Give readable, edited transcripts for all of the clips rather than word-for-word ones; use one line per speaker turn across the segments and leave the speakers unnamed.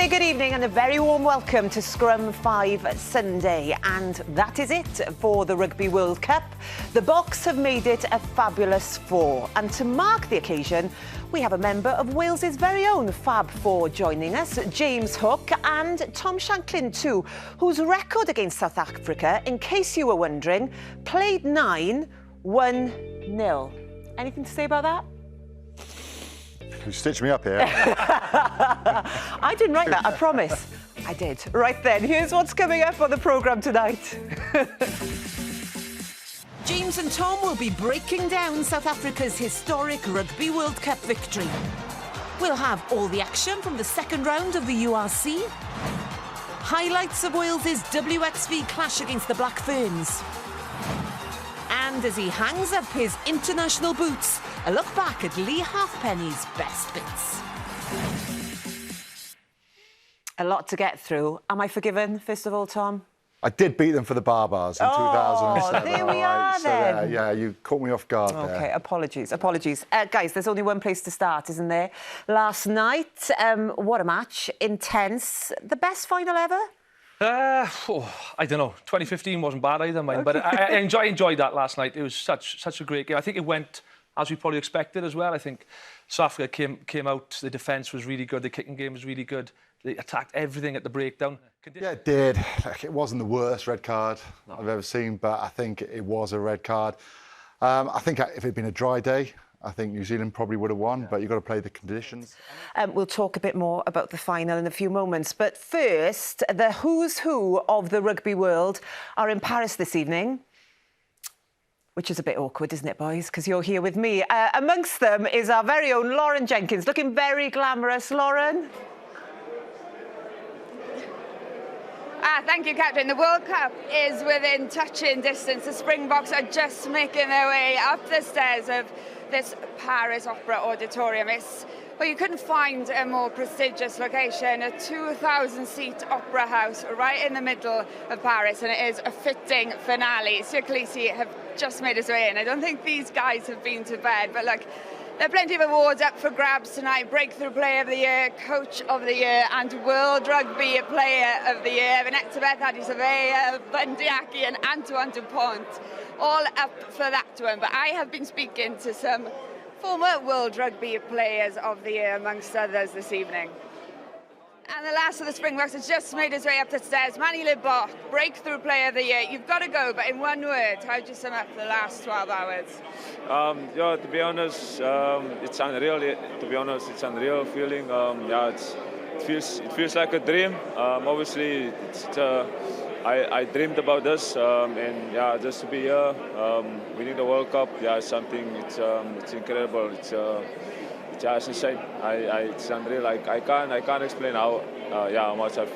there, good evening and a very warm welcome to Scrum 5 Sunday. And that is it for the Rugby World Cup. The Boks have made it a fabulous 4. And to mark the occasion, we have a member of Wales's very own Fab 4 joining us, James Hook and Tom Shanklin too, whose record against South Africa, in case you were wondering, played 9, 1-0. Anything to say about that?
You stitched me up here.
I didn't write that, I promise. I did. Right then, here's what's coming up on the programme tonight. James and Tom will be breaking down South Africa's historic Rugby World Cup victory. We'll have all the action from the second round of the URC. Highlights of Wales's WXV clash against the Black Ferns. And as he hangs up his international boots, a look back at Leigh Halfpenny's best bits. A lot to get through. Am I forgiven, first of all, Tom?
I did beat them for the Barbars in 2007.
There we are then.
Yeah, you caught me off guard there.
OK, apologies. Guys, there's only one place to start, isn't there? Last night, what a match. Intense. The best final ever?
I don't know. 2015 wasn't bad either, mine. Okay. But I enjoyed that last night. It was such a great game. I think it went as we probably expected as well. I think South Africa came out. The defence was really good. The kicking game was really good. They attacked everything at the breakdown.
Yeah, it did. Like, it wasn't the worst red card I've ever seen, but I think it was a red card. I think if it had been a dry day, I think New Zealand probably would have won, but you've got to play the conditions.
We'll talk a bit more about the final in a few moments. But first, the who's who of the rugby world are in Paris this evening. Which is a bit awkward, isn't it, boys? Because you're here with me. Amongst them is our very own Lauren Jenkins, looking very glamorous. Lauren?
Thank you, Catrin. The World Cup is within touching distance. The Springboks are just making their way up the stairs of this Paris Opera Auditorium. Well, you couldn't find a more prestigious location, a 2,000-seat opera house right in the middle of Paris, and it is a fitting finale. Sir Khaleesi have just made his way in. I don't think these guys have been to bed, but look, there are plenty of awards up for grabs tonight. Breakthrough Player of the Year, Coach of the Year, and World Rugby Player of the Year. Vanessa Adi Surveyor, Bundyaki and Antoine Dupont, all up for that one. But I have been speaking to some former World Rugby Players of the Year, amongst others, this evening. And the last of the Springboks has just made his way up the stairs. Manny Lebach, Breakthrough Player of the Year. You've got to go, but in one word, how do you sum up the last 12 hours?
Yeah, to be honest, it's unreal. To be honest, it's unreal feeling. Yeah, it feels like a dream. Obviously, I dreamed about this, and yeah, just to be here, winning the World Cup, yeah, it's something. It's incredible. It's insane. It's unreal. I can't explain how much I've.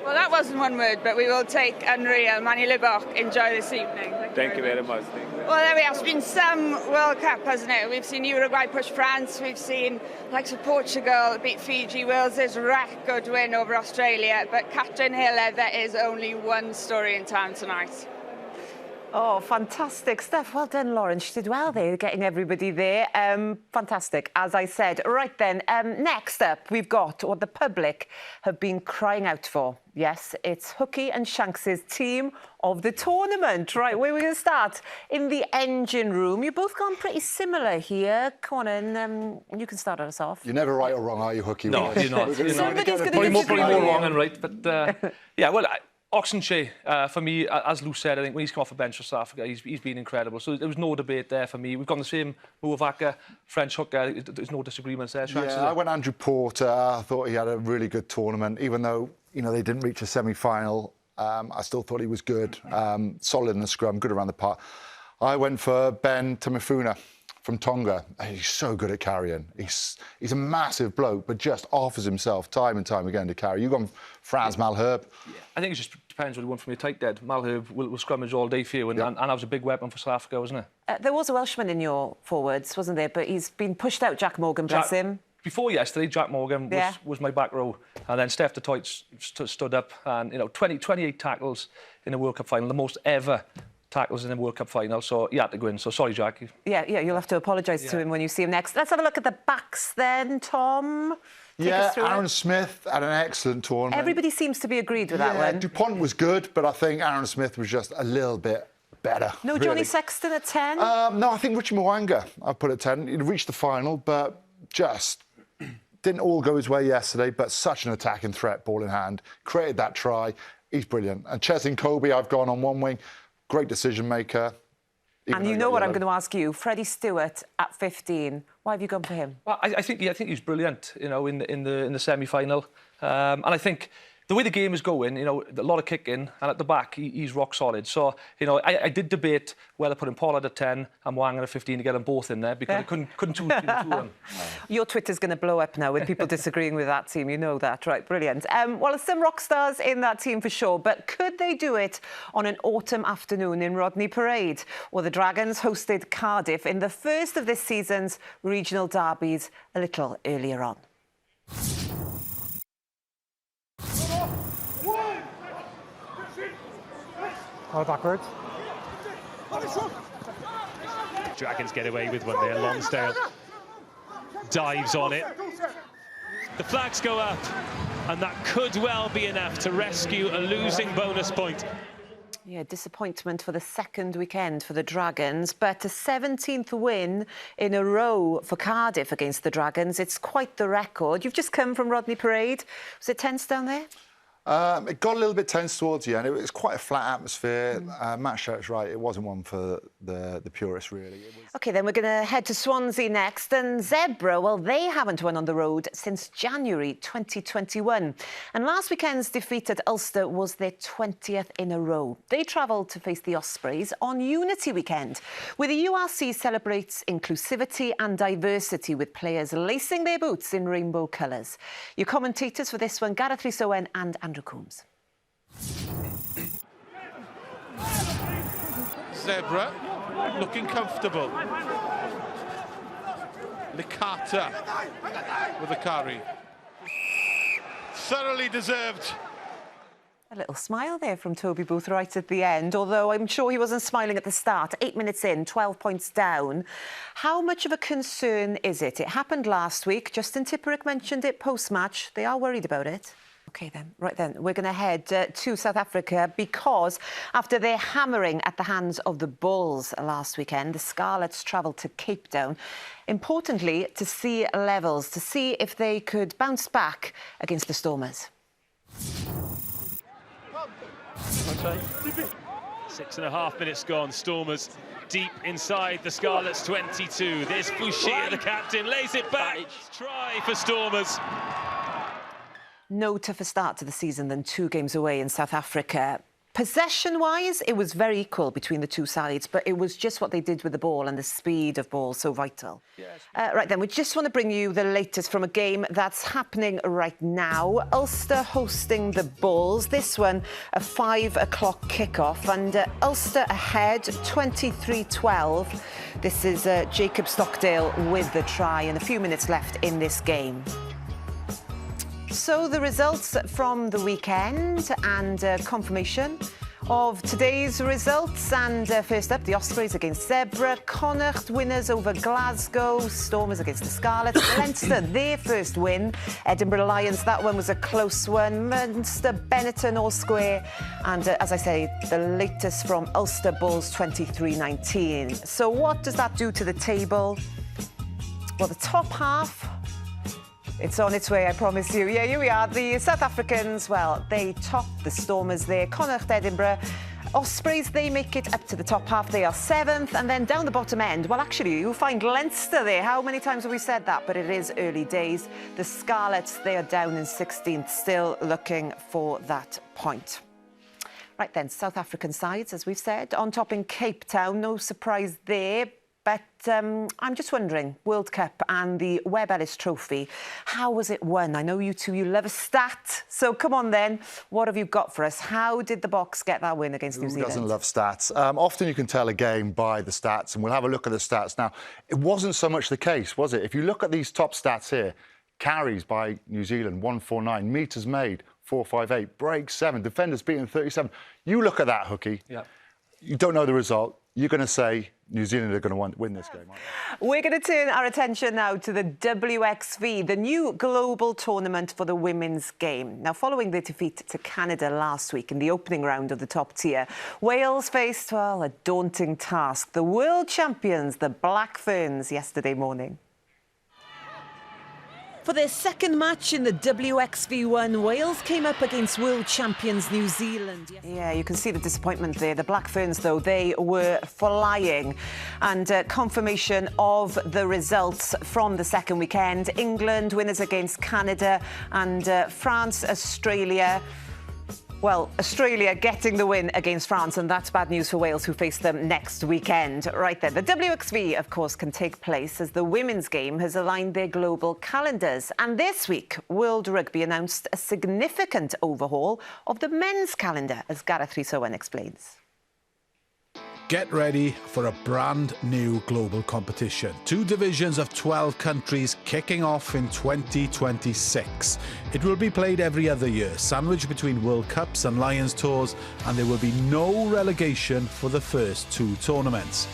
Well, that wasn't one word, but we will take unreal. Manny Lebach, enjoy this evening.
Thank you very much.
Well, there we are. It's been some World Cup, hasn't it? We've seen Uruguay push France. We've seen likes of Portugal beat Fiji. Wales's record win over Australia. But Catrin, Heledd, there is only one story in town tonight.
Oh, fantastic stuff. Well done, Lauren. She did well there, getting everybody there. Fantastic, as I said. Right then, next up, we've got what the public have been crying out for. Yes, it's Hookie and Shanks' team of the tournament. Right, where are we going to start? In the engine room. You've both gone pretty similar here. Come on in, you can start us off.
You're never right or wrong, are you, Hookie?
No, you're not.
Somebody's going to
probably more wrong than right, but yeah, well... Oxenshea, for me, as Lou said, I think when he's come off the bench for South Africa, he's been incredible. So there was no debate there for me. We've got the same Muavaka, French hooker. There's no disagreements there. Shanks,
I went Andrew Porter. I thought he had a really good tournament, even though they didn't reach a semi-final. I still thought he was good, solid in the scrum, good around the park. I went for Ben Tamifuna from Tonga. He's so good at carrying. He's a massive bloke, but just offers himself time and time again to carry. You've gone Franz Malherbe. Yeah.
I think it just depends what you want from your tight dead. Malherbe will scrummage all day for you, and that was a big weapon for South Africa, wasn't it?
There was a Welshman in your forwards, wasn't there? But he's been pushed out, Jack Morgan, bless him.
Before yesterday, Jack Morgan was my back row, and then Steph de Toit stood up, and 28 tackles in a World Cup final, the most ever tackles in a World Cup final, so he had to go in. So sorry, Jack.
Yeah, you'll have to apologise to him when you see him next. Let's have a look at the backs then, Tom.
Yeah,
us through
Aaron
it.
Smith had an excellent tournament.
Everybody seems to be agreed with that one.
DuPont was good, but I think Aaron Smith was just a little bit better.
No
really.
Johnny Sexton at 10?
No, I think Richie Mwanga, I've put at 10. He reached the final, but just didn't all go his way yesterday, but such an attacking threat, ball in hand. Created that try. He's brilliant. And Cheslin Kobe, I've gone on one wing. Great decision maker.
And you know what I'm going to ask you, Freddie Stewart at 15. Why have you gone for him?
Well, I think he was brilliant, you know, in the semi-final. And I think the way the game is going, you know, a lot of kicking, and at the back, he's rock solid. So, you know, I did debate whether putting Pollard at 10 and Wang at 15 to get them both in there, because I couldn't choose between the two of them.
Your Twitter's going to blow up now with people disagreeing with that team. You know that, right? Brilliant. Well, there's some rock stars in that team for sure, but could they do it on an autumn afternoon in Rodney Parade? Well, the Dragons hosted Cardiff in the first of this season's regional derbies a little earlier on.
Backwards.
Dragons get away with one there. Lonsdale dives on it. The flags go up, and that could well be enough to rescue a losing bonus point.
Yeah, disappointment for the second weekend for the Dragons, but a 17th win in a row for Cardiff against the Dragons. It's quite the record. You've just come from Rodney Parade. Was it tense down there?
It got a little bit tense towards the end. It was quite a flat atmosphere. Matt Sherritt's right. It wasn't one for the purists, really.
OK, then we're going to head to Swansea next. And Zebre, well, they haven't won on the road since January 2021. And last weekend's defeat at Ulster was their 20th in a row. They travelled to face the Ospreys on Unity Weekend, where the URC celebrates inclusivity and diversity with players lacing their boots in rainbow colours. Your commentators for this one, Gareth Rhys Owen and Andrew Coombs.
Zebre looking comfortable. Licata with a carry. Thoroughly deserved.
A little smile there from Toby Booth right at the end, although I'm sure he wasn't smiling at the start. 8 minutes in, 12 points down. How much of a concern is it? It happened last week. Justin Tipperick mentioned it post-match. They are worried about it. OK, then. Right then, we're going to head to South Africa because after their hammering at the hands of the Bulls last weekend, the Scarlets travelled to Cape Town, importantly, to see levels, to see if they could bounce back against the Stormers.
6.5 minutes gone. Stormers deep inside the Scarlets 22. There's Fouchier, the captain, lays it back. Try for Stormers.
No tougher start to the season than 2 games away in South Africa. Possession-wise, it was very equal between the two sides, but it was just what they did with the ball and the speed of ball so vital. Yes. Right then, we just want to bring you the latest from a game that's happening right now. Ulster hosting the Bulls. This one, a 5 o'clock kickoff, and Ulster ahead, 23-12. This is Jacob Stockdale with the try, and a few minutes left in this game. So the results from the weekend and confirmation of today's results. And first up, the Ospreys against Zebre, Connacht winners over Glasgow, Stormers against the Scarlets, Leinster, their first win, Edinburgh Lions, that one was a close one, Munster, Benetton all square, and as I say, the latest from Ulster Bulls 23-19. So what does that do to the table? Well, the top half, it's on its way, I promise you. Yeah, here we are. The South Africans, well, they top the Stormers there. Connacht, Edinburgh. Ospreys, they make it up to the top half. They are 7th. And then down the bottom end, well, actually, you'll find Leinster there. How many times have we said that? But it is early days. The Scarlets, they are down in 16th, still looking for that point. Right then, South African sides, as we've said, on top in Cape Town. No surprise there. But I'm just wondering, World Cup and the Webb Ellis Trophy, how was it won? I know you two, you love a stat. So come on then, what have you got for us? How did the Boks get that win against New Zealand?
Who doesn't love stats? Often you can tell a game by the stats, and we'll have a look at the stats. Now, it wasn't so much the case, was it? If you look at these top stats here, carries by New Zealand, 149, metres made, 458, breaks 7, defenders beaten 37. You look at that, Hookie.
Yeah.
You don't know the result. you're going to say New Zealand are going to win this game, aren't you?
We're going to turn our attention now to the WXV, the new global tournament for the women's game. Now, following their defeat to Canada last week in the opening round of the top tier, Wales faced, well, a daunting task. The world champions, the Black Ferns, yesterday morning. For their second match in the WXV1, Wales came up against world champions New Zealand. Yeah, you can see the disappointment there. The Black Ferns, though, they were flying. And confirmation of the results from the second weekend. England winners against Canada and France, Australia. Well, Australia getting the win against France, and that's bad news for Wales, who face them next weekend. Right then, the WXV, of course, can take place as the women's game has aligned their global calendars. And this week, World Rugby announced a significant overhaul of the men's calendar, as Gareth Rhys Owen explains.
Get ready for a brand new global competition. 2 divisions of 12 countries kicking off in 2026. It will be played every other year, sandwiched between World Cups and Lions Tours, and there will be no relegation for the first 2 tournaments.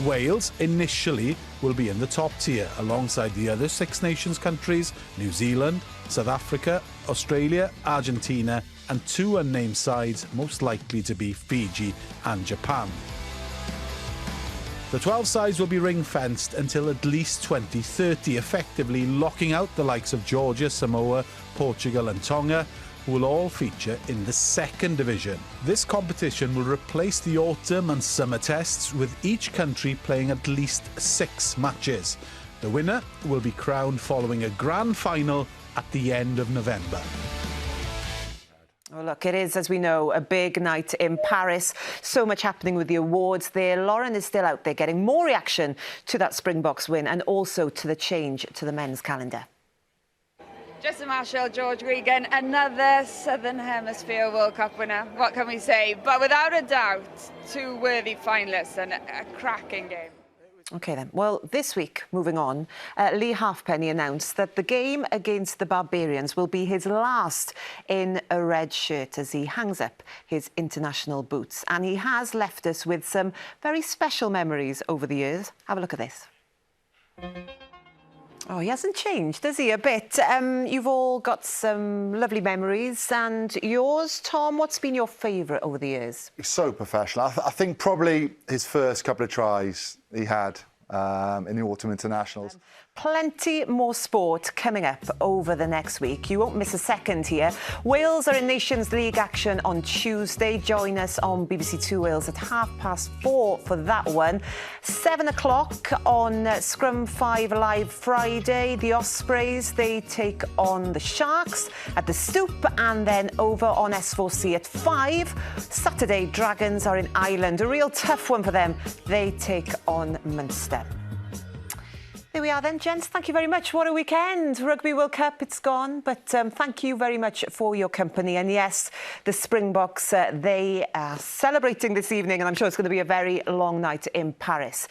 Wales initially will be in the top tier alongside the other 6 Nations countries, New Zealand, South Africa, Australia, Argentina, and 2 unnamed sides, most likely to be Fiji and Japan. The 12 sides will be ring-fenced until at least 2030, effectively locking out the likes of Georgia, Samoa, Portugal and Tonga, who will all feature in the 2nd division. This competition will replace the autumn and summer tests, with each country playing at least 6 matches. The winner will be crowned following a grand final at the end of November.
Oh, look, it is, as we know, a big night in Paris. So much happening with the awards there. Lauren is still out there getting more reaction to that Springboks win and also to the change to the men's calendar.
Justin Marshall, George Regan, another Southern Hemisphere World Cup winner. What can we say? But without a doubt, 2 worthy finalists and a cracking game.
OK, then. Well, this week, moving on, Leigh Halfpenny announced that the game against the Barbarians will be his last in a red shirt as he hangs up his international boots. And he has left us with some very special memories over the years. Have a look at this. Oh, he hasn't changed, has he, a bit? You've all got some lovely memories. And yours, Tom, what's been your favourite over the years?
He's so professional. I think probably his first couple of tries he had in the autumn internationals.
Plenty more sport coming up over the next week. You won't miss a second here. Wales are in Nations League action on Tuesday. Join us on BBC 2 Wales at 4:30 for that one. 7 o'clock on Scrum 5 Live Friday. The Ospreys, they take on the Sharks at the Stoop, and then over on S4C at 5. Saturday, Dragons are in Ireland. A real tough one for them. They take on Munster. There we are then, gents. Thank you very much. What a weekend. Rugby World Cup, it's gone. But thank you very much for your company. And yes, the Springboks, they are celebrating this evening, and I'm sure it's going to be a very long night in Paris.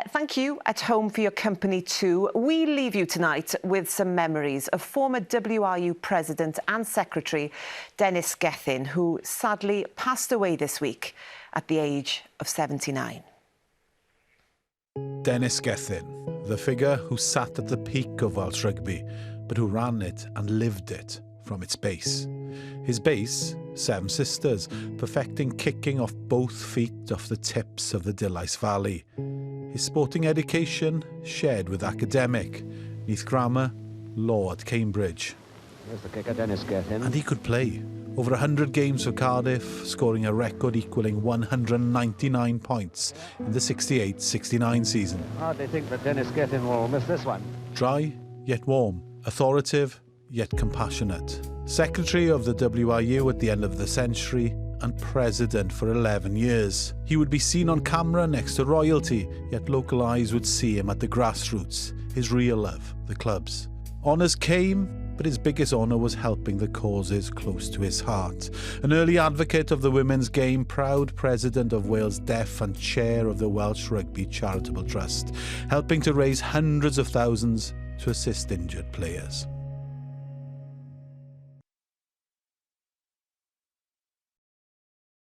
Thank you at home for your company too. We leave you tonight with some memories of former WRU President and Secretary Dennis Gethin, who sadly passed away this week at the age of 79.
Dennis Gethin, the figure who sat at the peak of Welsh rugby, but who ran it and lived it from its base. His base, Seven Sisters, perfecting kicking off both feet off the tips of the Dillais Valley. His sporting education shared with academic, neath grammar, law at Cambridge.
Here's the kicker, Dennis Gethin.
And he could play. Over 100 games for Cardiff, scoring a record equalling 199 points in the 68-69 season.
Hardly think that Dennis Gethin will miss this one.
Dry, yet warm. Authoritative, yet compassionate. Secretary of the WRU at the end of the century and president for 11 years. He would be seen on camera next to royalty, yet local eyes would see him at the grassroots, his real love, the clubs. Honours came, but his biggest honour was helping the causes close to his heart. An early advocate of the women's game, proud president of Wales Deaf and chair of the Welsh Rugby Charitable Trust, helping to raise hundreds of thousands to assist injured players.